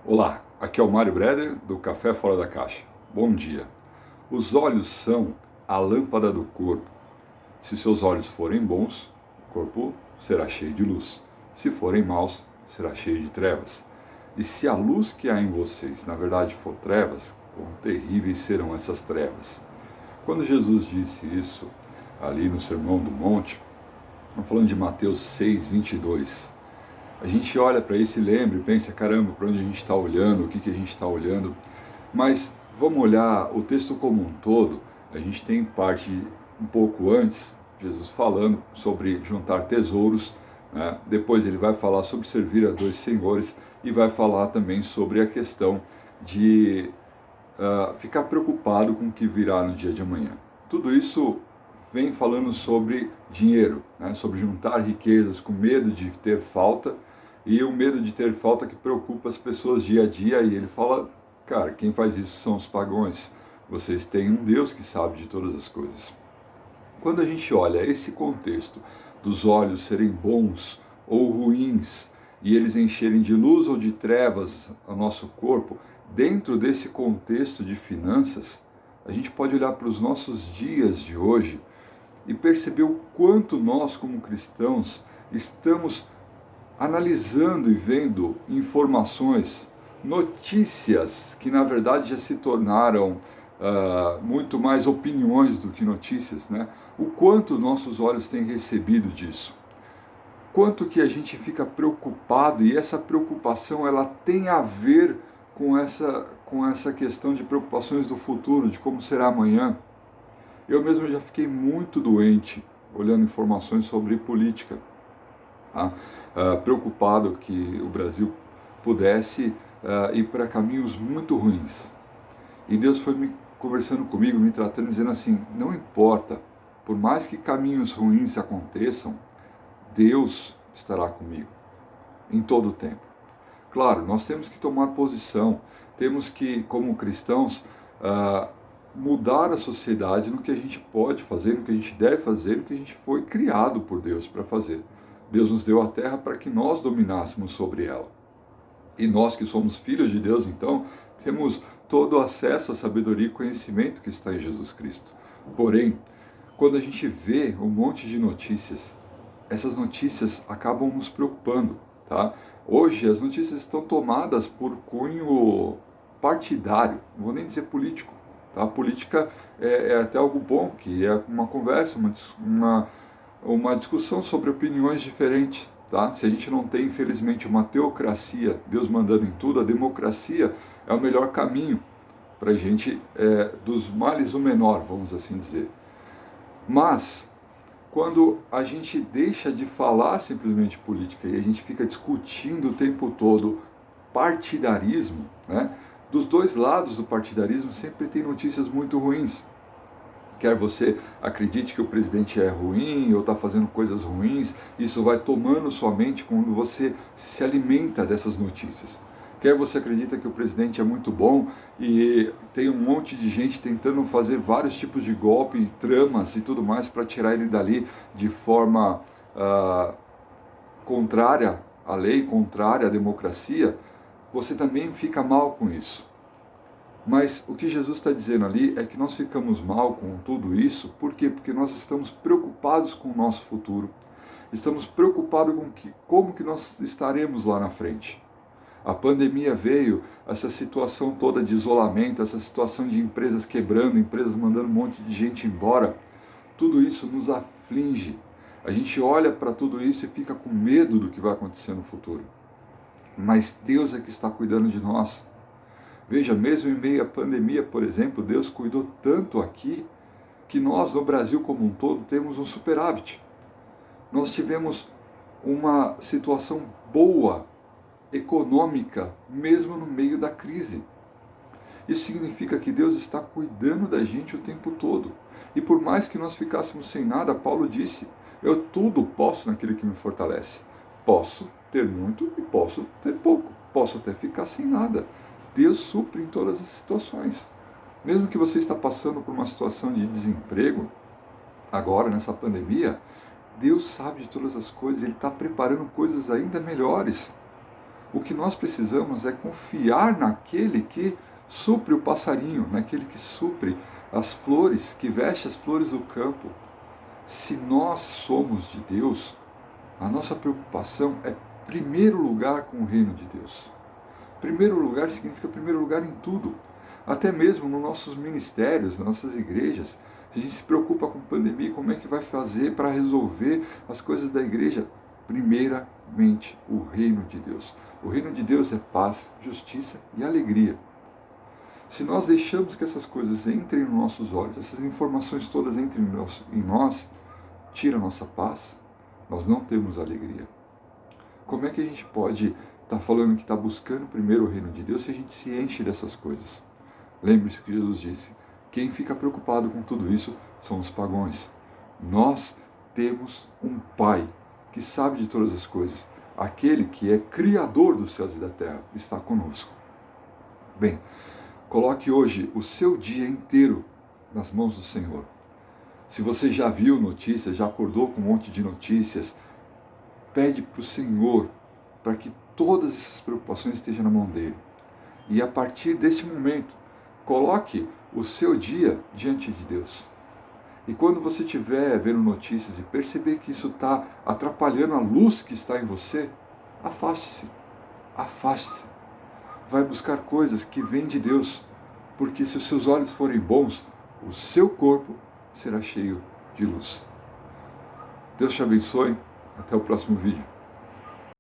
Olá, aqui é o Mário Breder do Café Fora da Caixa. Bom dia. Os olhos são a lâmpada do corpo. Se seus olhos forem bons, o corpo será cheio de luz. Se forem maus, será cheio de trevas. E se a luz que há em vocês, na verdade, for trevas, quão terríveis serão essas trevas. Quando Jesus disse isso ali no Sermão do Monte, estamos falando de Mateus 6:22. A gente olha para isso e lembra e pensa, caramba, para onde a gente está olhando, o que a gente está olhando. Mas vamos olhar o texto como um todo. A gente tem parte um pouco antes, Jesus falando sobre juntar tesouros, né? Depois ele vai falar sobre servir a dois senhores e vai falar também sobre a questão de ficar preocupado com o que virá no dia de amanhã. Tudo isso vem falando sobre dinheiro, né? Sobre juntar riquezas com medo de ter falta, e o medo de ter falta que preocupa as pessoas dia a dia. E ele fala, cara, quem faz isso são os pagãos. Vocês têm um Deus que sabe de todas as coisas. Quando a gente olha esse contexto dos olhos serem bons ou ruins, e eles encherem de luz ou de trevas o nosso corpo, dentro desse contexto de finanças, a gente pode olhar para os nossos dias de hoje e perceber o quanto nós, como cristãos, estamos analisando e vendo informações, notícias que na verdade já se tornaram muito mais opiniões do que notícias, né? O quanto nossos olhos têm recebido disso, quanto que a gente fica preocupado, e essa preocupação ela tem a ver com essa questão de preocupações do futuro, de como será amanhã. Eu mesmo já fiquei muito doente olhando informações sobre política, tá? Preocupado que o Brasil pudesse ir para caminhos muito ruins. E Deus foi me conversando comigo, me tratando, dizendo assim, não importa, por mais que caminhos ruins aconteçam, Deus estará comigo em todo o tempo. Claro, nós temos que tomar posição, temos que, como cristãos, mudar a sociedade no que a gente pode fazer, no que a gente deve fazer, no que a gente foi criado por Deus para fazer. Deus nos deu a terra para que nós dominássemos sobre ela. E nós que somos filhos de Deus, então, temos todo o acesso à sabedoria e conhecimento que está em Jesus Cristo. Porém, quando a gente vê um monte de notícias, essas notícias acabam nos preocupando, tá? Hoje as notícias estão tomadas por cunho partidário, não vou nem dizer político, tá? A política é até algo bom, que é uma conversa, uma discussão sobre opiniões diferentes, tá? Se a gente não tem, infelizmente, uma teocracia, Deus mandando em tudo, a democracia é o melhor caminho para a gente, dos males o menor, vamos assim dizer. Mas quando a gente deixa de falar simplesmente política e a gente fica discutindo o tempo todo partidarismo, né? Dos dois lados do partidarismo sempre tem notícias muito ruins. Quer você acredite que o presidente é ruim ou está fazendo coisas ruins, isso vai tomando sua mente quando você se alimenta dessas notícias. Quer você acredita que o presidente é muito bom e tem um monte de gente tentando fazer vários tipos de golpe, tramas e tudo mais para tirar ele dali de forma contrária à lei, contrária à democracia, você também fica mal com isso. Mas o que Jesus está dizendo ali é que nós ficamos mal com tudo isso, por quê? Porque nós estamos preocupados com o nosso futuro, estamos preocupados com como que nós estaremos lá na frente. A pandemia veio, essa situação toda de isolamento, essa situação de empresas quebrando, empresas mandando um monte de gente embora, tudo isso nos aflige. A gente olha para tudo isso e fica com medo do que vai acontecer no futuro. Mas Deus é que está cuidando de nós. Veja, mesmo em meio à pandemia, por exemplo, Deus cuidou tanto aqui que nós, no Brasil como um todo, temos um superávit. Nós tivemos uma situação boa, econômica, mesmo no meio da crise. Isso significa que Deus está cuidando da gente o tempo todo. E por mais que nós ficássemos sem nada, Paulo disse, eu tudo posso naquele que me fortalece. Posso ter muito e posso ter pouco. Posso até ficar sem nada. Deus supre em todas as situações. Mesmo que você está passando por uma situação de desemprego, agora nessa pandemia, Deus sabe de todas as coisas, Ele está preparando coisas ainda melhores. O que nós precisamos é confiar naquele que supre o passarinho, naquele que supre as flores, que veste as flores do campo. Se nós somos de Deus, a nossa preocupação é primeiro lugar com o reino de Deus. Primeiro lugar significa primeiro lugar em tudo. Até mesmo nos nossos ministérios, nas nossas igrejas. Se a gente se preocupa com pandemia, como é que vai fazer para resolver as coisas da igreja? Primeiramente, o reino de Deus. O reino de Deus é paz, justiça e alegria. Se nós deixamos que essas coisas entrem nos nossos olhos, essas informações todas entrem em nós, tira a nossa paz, nós não temos alegria. Como é que a gente pode estar falando que está buscando primeiro o reino de Deus se a gente se enche dessas coisas? Lembre-se que Jesus disse, quem fica preocupado com tudo isso são os pagãos. Nós temos um Pai que sabe de todas as coisas. Aquele que é Criador dos céus e da terra está conosco. Bem, coloque hoje o seu dia inteiro nas mãos do Senhor. Se você já viu notícias, já acordou com um monte de notícias, pede para o Senhor para que todas essas preocupações estejam na mão dele. E a partir desse momento, coloque o seu dia diante de Deus. E quando você estiver vendo notícias e perceber que isso está atrapalhando a luz que está em você, afaste-se. Afaste-se. Vai buscar coisas que vêm de Deus. Porque se os seus olhos forem bons, o seu corpo será cheio de luz. Deus te abençoe. Até o próximo vídeo.